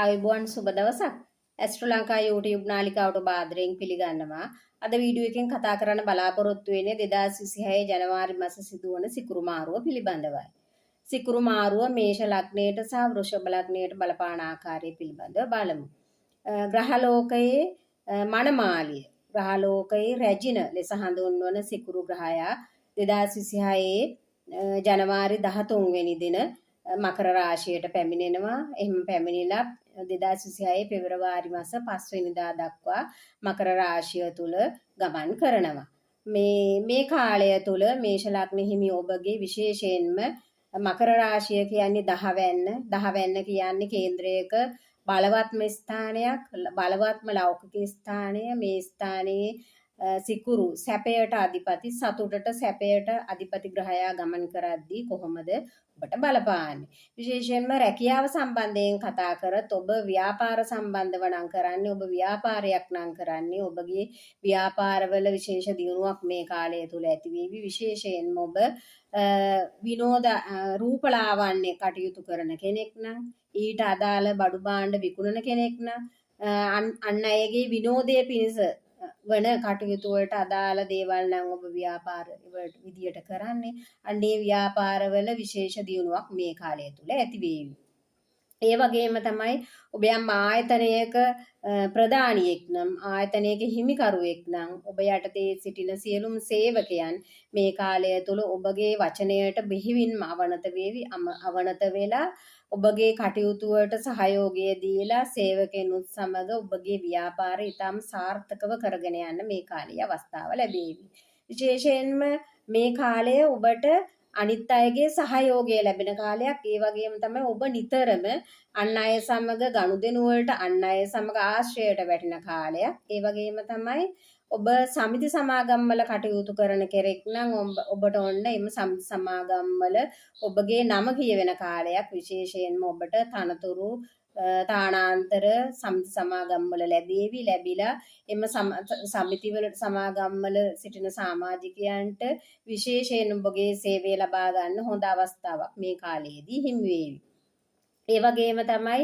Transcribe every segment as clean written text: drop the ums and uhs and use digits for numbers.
ආයුබෝවන් සුබ දවසක්. ඇස්ට්‍රෝ ලංකා YouTube නාලිකාවට ඔබ ආදරයෙන් පිළිගන්නවා. අද වීඩියෝ එකෙන් කතා කරන්න බලාපොරොත්තු වෙන්නේ 2026 ජනවාරි මාස සිදුවන සිකුරු මාරුව පිළිබඳවයි. සිකුරු මාරුව මේෂ ලග්නයට සහ වෘෂභ ලග්නයට බලපාන ආකාරය පිළිබඳව බලමු. ග්‍රහලෝකයේ මනමාලිය ග්‍රහලෝකයේ රැජින ලෙස හඳුන්වන සිකුරු ග්‍රහයා 2026 ජනවාරි 13 වෙනි දින මකර රාශියට පැමිණෙනවා. එහෙම පැමිණිලා 2026 පෙබරවාරි මාස 5 වෙනිදා දක්වා මකර රාශිය තුල ගමන් කරනවා. මේ කාලය තුල මේෂ ලග්න හිමි ඔබගේ විශේෂයෙන්ම මකර රාශිය කියන්නේ 10 කියන්නේ කේන්ද්‍රයක බලවත්ම ස්ථානයක්, බලවත්ම ලෞකික ස්ථානය. මේ ස්ථානයේ සිකුරු සැපයට අධිපති, සතුටට සැපයට අධිපති ග්‍රහයා ගමන් කරද්දී කොහොමද ඔබට බලපාන්නේ? විශේෂයෙන්ම රැකියාව සම්බන්ධයෙන් කතා කරත් ඔබ ව්‍යාපාර සම්බන්ධව නම් කරන්නේ, ඔබ ව්‍යාපාරයක් නම් කරන්නේ, ඔබගේ ව්‍යාපාරවල විශේෂ දියුණුවක් මේ කාලය තුල ඇති වේවි. විශේෂයෙන්ම ඔබ විනෝද රූපලාවන්‍ය කටයුතු කරන කෙනෙක් නම්, ඊට අදාළ බඩු භාණ්ඩ විකුණන කෙනෙක් නම්, අන් අයගේ විනෝදයේ පිණිස වන කටයුතු වලට අදාළ දේවල් නම් ඔබ ව්‍යාපාර විදියට කරන්නේ. අන්නේ ව්‍යාපාරවල විශේෂ දියුණුවක් මේ කාලය තුල ඇති වේවි. ඒ වගේම තමයි ඔබ යම් ආයතනයක ප්‍රධානියෙක් නම්, ආයතනයක හිමිකරුවෙක් නම්, ඔබ යටතේ සිටින සියලුම සේවකයන් මේ කාලය තුල ඔබගේ වචනයට බෙහෙවින්ම අවනත වේවි. අවනත වෙලා ඔබගේ කටයුතු වලට සහයෝගය දීලා සේවකයනුත් සමග ඔබගේ ව්‍යාපාරය ඉතාම සාර්ථකව කරගෙන යන්න මේ කාලයේ අවස්ථාව ලැබේවි. විශේෂයෙන්ම මේ කාලය ඔබට අනිත් අයගේ සහයෝගය ලැබෙන කාලයක්. ඒ වගේම තමයි ඔබ නිතරම අන් අය සමග ගනුදෙනු වලට, අන් අය සමග ආශ්‍රයයට වැටෙන කාලයක්. ඒ වගේම තමයි ඔබ සමිති සමාගම් වල කටයුතු කරන කෙනෙක් නම් ඔබට ඔන්න එම සමිති සමාගම් වල ඔබගේ නම කියවෙන කාලයක්. විශේෂයෙන්ම ඔබට තනතුරු තානාන්තර සමිති සමාගම් වල ලැබේවි. ලැබිලා එම සමිති වල සමාගම් වල සිටින සමාජිකයන්ට විශේෂයෙන් ඔබගේ සේවය ලබා ගන්න හොඳ අවස්ථාවක් මේ කාලයේදී හිමි වේවි. ඒ වගේම තමයි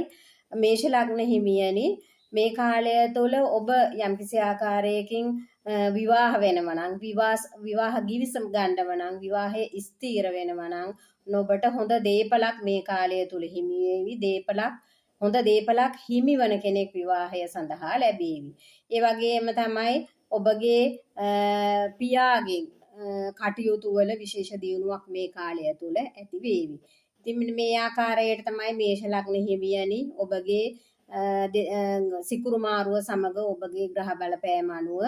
මේෂ ලග්න හිමියනි, මේ කාලය තුළ ඔබ යම්කිසි ආකාරයකින් විවාහ වෙනවා නම්, විවාහ ගිවිසුම් ගන්නව නම්, විවාහය ස්ථීර වෙනවා නම් ඔබට හොඳ දේපලක් මේ කාලය තුළ හිමි වේවි. හොඳ දේපලක් හිමිවන කෙනෙක් විවාහය සඳහා ලැබේවි. ඒ වගේම තමයි ඔබගේ පියාගේ කටයුතු වල විශේෂ දියුණුවක් මේ කාලය තුල ඇති වේවි. ඉතින් මේ ආකාරයට තමයි මේෂ ලග්න හිමියනි ඔබගේ සිකුරු මාරුව සමග ඔබගේ ග්‍රහ බලපෑම අනුව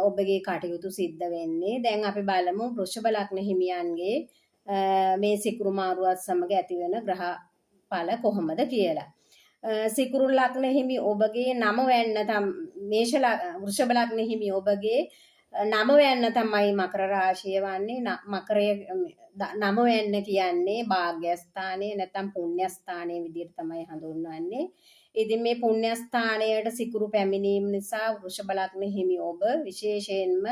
ඔබගේ කටයුතු සිද්ධ වෙන්නේ. දැන් අපි බලමු වෘෂභ ලග්න හිමියන්ගේ මේ සිකුරු මාරුවත් සමග ඇතිවෙන ග්‍රහ ඵල කොහොමද කියලා. සිකුරු ලග්න හිමි ඔබගේ නම වෙන්න වෘෂභ ලග්න හිමි ඔබගේ නම වෙන්න තමයි මකර රාශිය වන්නේ. මකරය නම වෙන්න කියන්නේ භාග්‍යස්ථානයේ නැත්නම් පුණ්‍යස්ථානයේ විදිහට තමයි හඳුන්වන්නේ. ඉතින් මේ පුණ්‍යස්ථානයට සිකුරු පැමිණීම නිසා වෘෂභ ලග්න හිමි ඔබ විශේෂයෙන්ම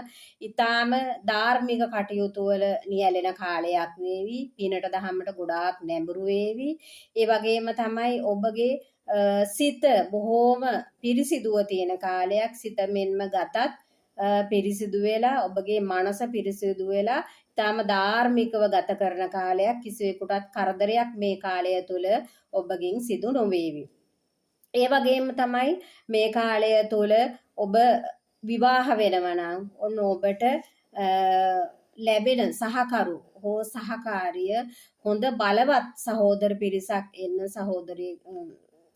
ඊටාම ධාර්මික කටයුතු වල නියැලෙන කාලයක් වේවි. පිනට දහමට ගොඩාක් නැඹුරු වේවි. ඒ වගේම තමයි ඔබගේ සිත බොහෝම පිරිසිදුව තියෙන කාලයක්. සිත මෙන්ම ගතත් පිරිසිදු වෙලා, ඔබගේ මනස පිරිසිදු වෙලා ඊටාම ධාර්මිකව ගත කරන කාලයක්. කිසිවෙකුටත් කරදරයක් මේ කාලය තුල ඔබගෙන් සිදු නොවේවි. ඒ වගේම තමයි මේ කාලය තුල ඔබ විවාහ වෙනවා නම් ඔන්න ඔබට ලැබෙන සහකරු හෝ සහකාරිය හොඳ බලවත් සහෝදර පිරිසක් එන්න,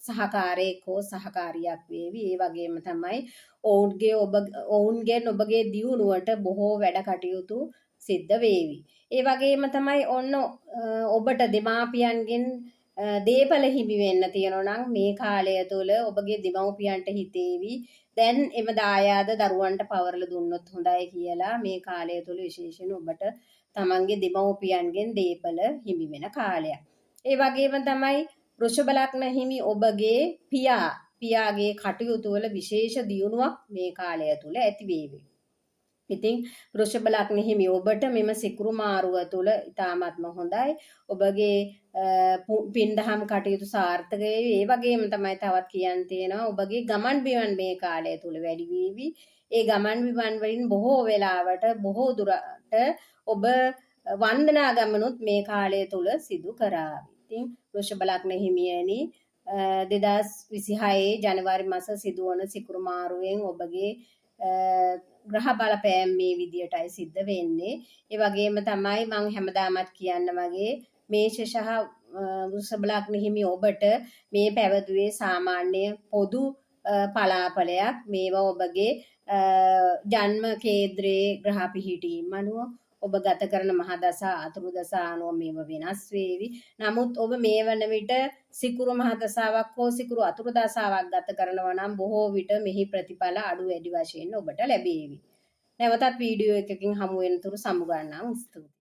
සහකාරයෙක් හෝ සහකාරියක් වේවි. ඒ වගේම තමයි ඔවුන්ගෙන් ඔබගේ දියුණුවට බොහෝ වැඩ කටයුතු සිද්ධ වේවි. ඒ වගේම තමයි ඔන්න ඔබට දෙමාපියන්ගෙන් දේපල හිමි වෙන්න තියෙනවා නම් මේ කාලය තුළ ඔබගේ දෙමව්පියන්ට හිතේවි දැන් එම දායාද දරුවන්ට පවරලා දුන්නොත් හොඳයි කියලා. මේ කාලය තුළ විශේෂයෙන් ඔබට තමන්ගේ දෙමව්පියන්ගෙන් දේපල හිමි වෙන කාලයක්. ඒ වගේම තමයි වෘෂභ ලග්න හිමි ඔබගේ පියාගේ කටයුතු වල විශේෂ දියුණුවක් මේ කාලය තුළ ඇති වේවි. ඉතින් වෘෂභ ලග්න හිමි ඔබට මෙම සිකුරු මාරුව තුළ ඉතාමත්ම හොඳයි. ඔබගේ පින්දහම් කටයුතු සාර්ථක වේවි. ඒ වගේම තමයි තවත් කියන්න තියෙනවා ඔබගේ ගමන් බිමන් මේ කාලය තුළ වැඩි වේවි. ඒ ගමන් බිමන් වලින් බොහෝ වෙලාවට බොහෝ දුරට ඔබ වන්දනා ගමනුත් මේ කාලය තුළ සිදු කරાવી. ඉතින් වෘෂභ ලග්න හිමියනි 2026 ජනවාරි මාස සිදුවන සිකුරු මාරුවෙන් ඔබගේ ග්‍රහ බලපෑම් මේ විදියටයි සිද්ධ වෙන්නේ. ඒ වගේම තමයි මම හැමදාමත් කියන්න වගේ මේෂ සහ වෘෂභ ලග්න හිමි ඔබට මේ පැවතුවේ සාමාන්‍ය පොදු පලාපලයක්. මේවා ඔබගේ ජන්ම කේන්ද්‍රයේ ග්‍රහ පිහිටීම් අනුව ඔබ ගත කරන මහදසා අතුරු දසා අනුව මේව වෙනස් වේවි. නමුත් ඔබ මේ වන විට සිකුරු මහදසාවක් හෝ සිකුරු අතුරු දසාවක් ගත කරනවා නම් බොහෝ විට මෙහි ප්‍රතිඵල අඩු වැඩි වශයෙන් ඔබට ලැබේවි. නැවතත් වීඩියෝ එකකින් හමු වෙනතුරු සමු ගන්නම්. ස්තුතියි.